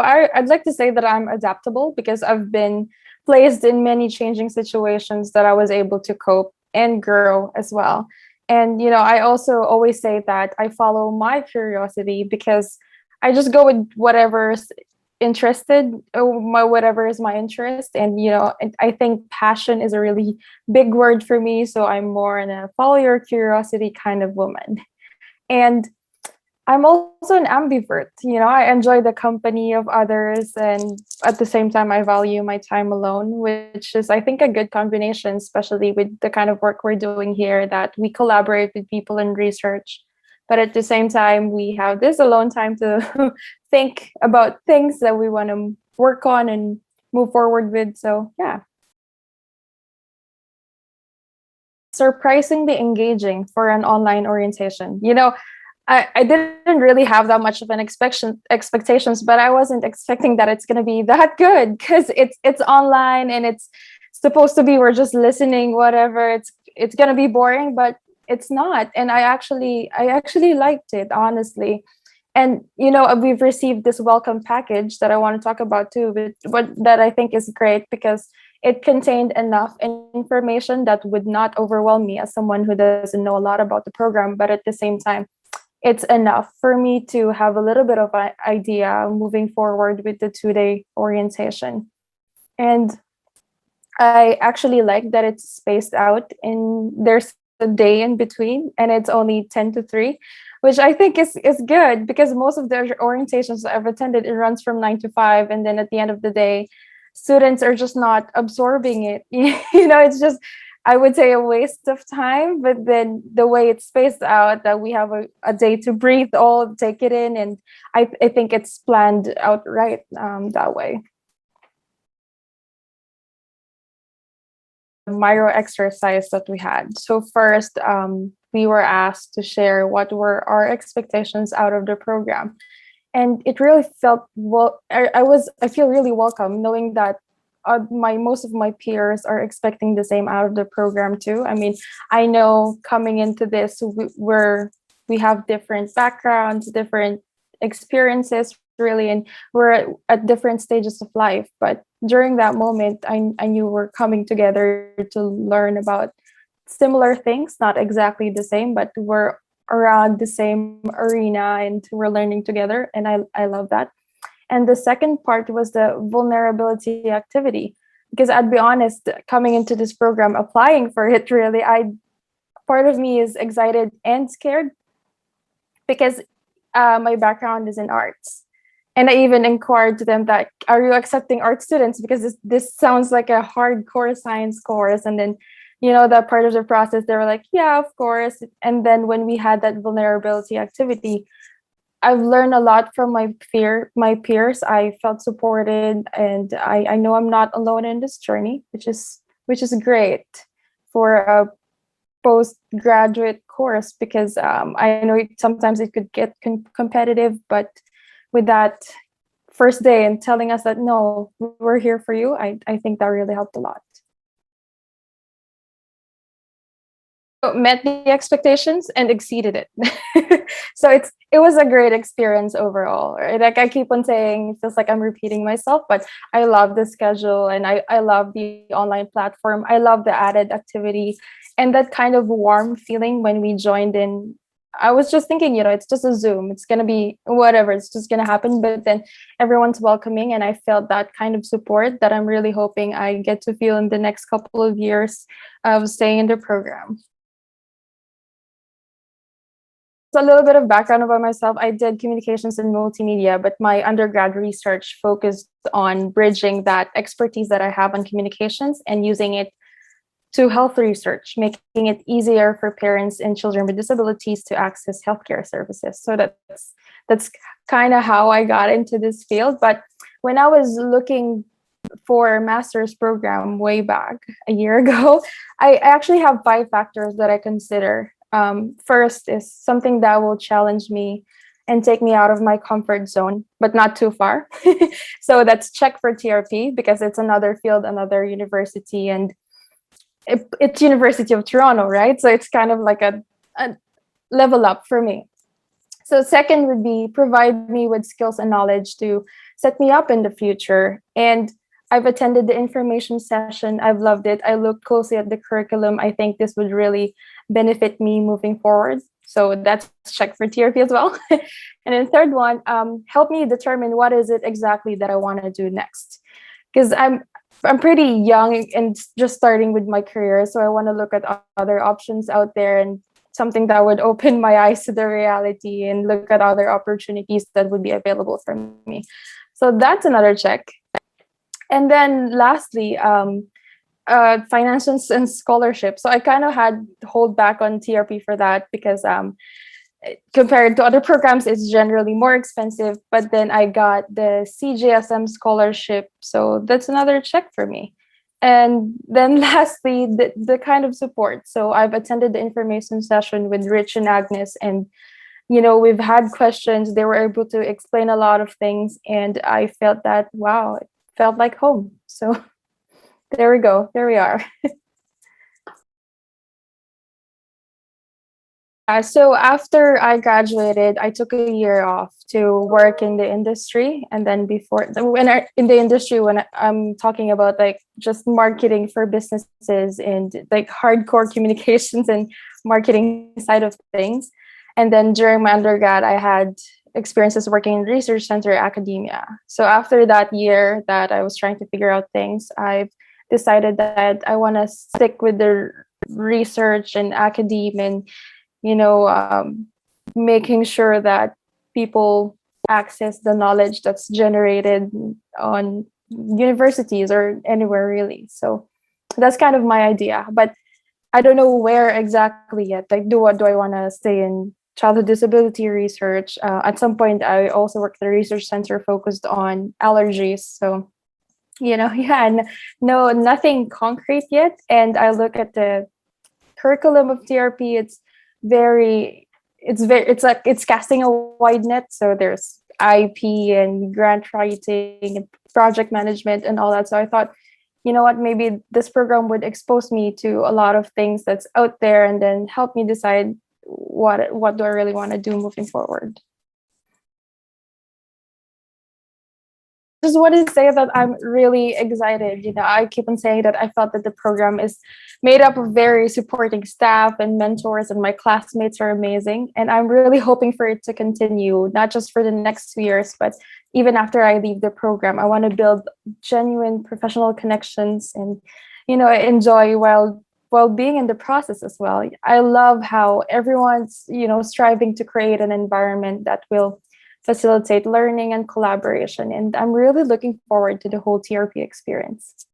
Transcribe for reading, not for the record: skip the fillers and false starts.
I'd like to say that I'm adaptable because I've been placed in many changing situations that I was able to cope and grow as well. And, I also always say that I follow my curiosity because I just go with whatever's interested, whatever is my interest. And I think passion is a really big word for me. So I'm more in a follow your curiosity kind of woman. And I'm also an ambivert. I enjoy the company of others, and at the same time, I value my time alone, which is, I think, a good combination, especially with the kind of work we're doing here, that we collaborate with people in research. But at the same time, we have this alone time to think about things that we want to work on and move forward with. So, yeah. Surprisingly engaging for an online orientation. I didn't really have that much of an expectations, but I wasn't expecting that it's gonna be that good because it's online and it's supposed to be we're just listening, whatever. It's gonna be boring, but it's not. And I actually liked it, honestly. And we've received this welcome package that I want to talk about too, but that I think is great because it contained enough information that would not overwhelm me as someone who doesn't know a lot about the program, but at the same time it's enough for me to have a little bit of an idea moving forward with the 2-day orientation. And I actually like that it's spaced out and there's a day in between and it's only 10 to 3, which I think is good because most of the orientations I've attended, it runs from 9 to 5. And then at the end of the day, students are just not absorbing it. It's just, I would say, a waste of time. But then the way it's spaced out, that we have a day to breathe, all take it in, and I think it's planned out right that way. Micro exercise that we had. So first, we were asked to share what were our expectations out of the program, and it really felt well. I feel really welcome knowing that most of my peers are expecting the same out of the program too. I mean, I know coming into this, we have different backgrounds, different experiences, really, and we're at different stages of life. But during that moment, I knew we're coming together to learn about similar things, not exactly the same, but we're around the same arena and we're learning together. And I love that. And the second part was the vulnerability activity, because I'd be honest, coming into this program, applying for it, really, part of me is excited and scared because my background is in arts. And I even inquired to them that, are you accepting art students? Because this sounds like a hardcore science course. And then, that part of the process, they were like, yeah, of course. And then when we had that vulnerability activity, I've learned a lot from my peers. I felt supported, and I know I'm not alone in this journey, which is great for a postgraduate course because I know sometimes it could get competitive, but with that first day and telling us that no, we're here for you, I think that really helped a lot. Met the expectations and exceeded it. So it was a great experience overall. Right? Like I keep on saying, it feels like I'm repeating myself, but I love the schedule and I love the online platform. I love the added activity and that kind of warm feeling when we joined in. I was just thinking, it's just a Zoom. It's going to be whatever. It's just going to happen. But then everyone's welcoming. And I felt that kind of support that I'm really hoping I get to feel in the next couple of years of staying in the program. So a little bit of background about myself. I did communications and multimedia, but my undergrad research focused on bridging that expertise that I have on communications and using it to health research, making it easier for parents and children with disabilities to access healthcare services. So that's kind of how I got into this field. But when I was looking for a master's program way back a year ago, I actually have 5 factors that I consider. First is something that will challenge me and take me out of my comfort zone, but not too far. So that's check for TRP because it's another field, another university, and it's University of Toronto, right? So it's kind of like a level up for me. So second would be provide me with skills and knowledge to set me up in the future. And I've attended the information session. I've loved it. I looked closely at the curriculum. I think this would really benefit me moving forward. So that's check for TRP as well. And then third one, help me determine what is it exactly that I want to do next. Because I'm pretty young and just starting with my career. So I want to look at other options out there and something that would open my eyes to the reality and look at other opportunities that would be available for me. So that's another check. And then lastly, finances and scholarship. So I kind of had to hold back on TRP for that because compared to other programs, it's generally more expensive. But then I got the CJSM scholarship. So that's another check for me. And then lastly, the kind of support. So I've attended the information session with Rich and Agnes, and we've had questions. They were able to explain a lot of things, and I felt that, wow, it felt like home. So there we go. There we are. So after I graduated, I took a year off to work in the industry. And then in the industry, when I'm talking about like just marketing for businesses and like hardcore communications and marketing side of things. And then during my undergrad, I had experiences working in research center academia. So after that year that I was trying to figure out things, I've decided that I want to stick with the research and academia and making sure that people access the knowledge that's generated on universities or anywhere really. So that's kind of my idea, but I don't know where exactly yet. Like, do I want to stay in childhood disability research? At some point, I also worked at a research center focused on allergies. So, no, nothing concrete yet. And I look at the curriculum of TRP. It's casting a wide net. So there's IP and grant writing and project management and all that. So I thought, you know what, maybe this program would expose me to a lot of things that's out there and then help me decide what do I really want to do moving forward. Just want to say that I'm really excited. I keep on saying that I felt that the program is made up of very supporting staff and mentors, and my classmates are amazing. And I'm really hoping for it to continue, not just for the next 2 years, but even after I leave the program. I want to build genuine professional connections and, enjoy while being in the process as well. I love how everyone's, striving to create an environment that will facilitate learning and collaboration. And I'm really looking forward to the whole TRP experience.